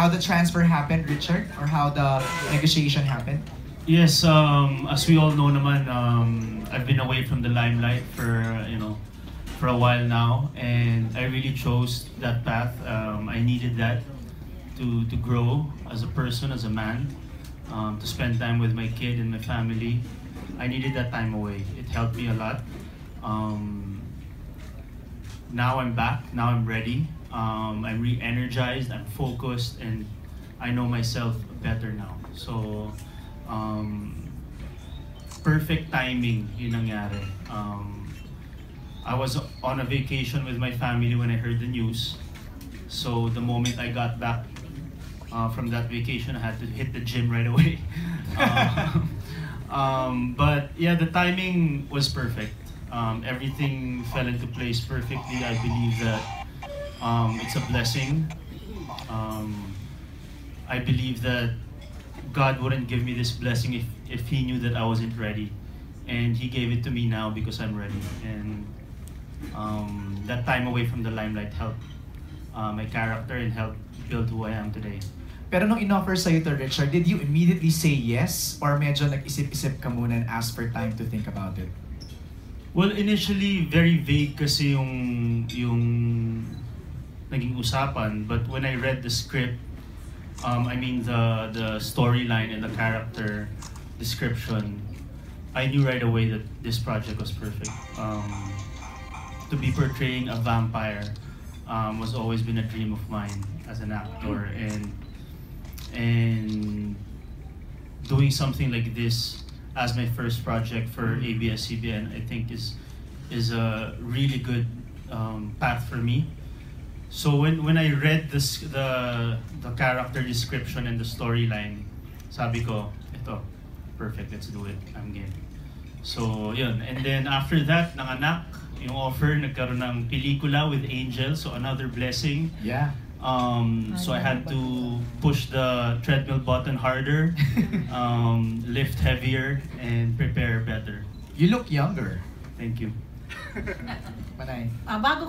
how the transfer happened, Richard, or how the negotiation happened? Yes, as we all know naman, I've been away from the limelight for for a while now, and I really chose that path. I needed that to grow as a person, as a man, to spend time with my kid and my family. I needed that time away. It helped me a lot. Now I'm back. Now I'm ready. I'm re-energized. I'm focused, and I know myself better now. So, perfect timing yung nangyari. I was on a vacation with my family when I heard the news. So the moment I got back from that vacation, I had to hit the gym right away. But yeah, the timing was perfect. Everything fell into place perfectly. I believe that it's a blessing. I believe that God wouldn't give me this blessing if He knew that I wasn't ready. And He gave it to me now because I'm ready. And that time away from the limelight helped my character and helped build who I am today. Pero nung in-offer sa'yo to, Richard, did you immediately say yes? Or medyo nag-isip-isip ka muna and ask for time to think about it? Well, initially, very vague kasi yung naging usapan. But when I read the script, I mean the storyline and the character description, I knew right away that this project was perfect. To be portraying a vampire was always been a dream of mine as an actor, and doing something like this as my first project for ABS-CBN, I think is a really good path for me. So when I read the character description and the storyline, sabi ko, ito, perfect, let's do it, I'm game. So yun, and then after that, nanganak yung offer, nagkaroon ng pelikula with Angel, so another blessing. Yeah. So I had to push the treadmill button harder, lift heavier, and prepare better. You look younger. Thank you. Manay. Bago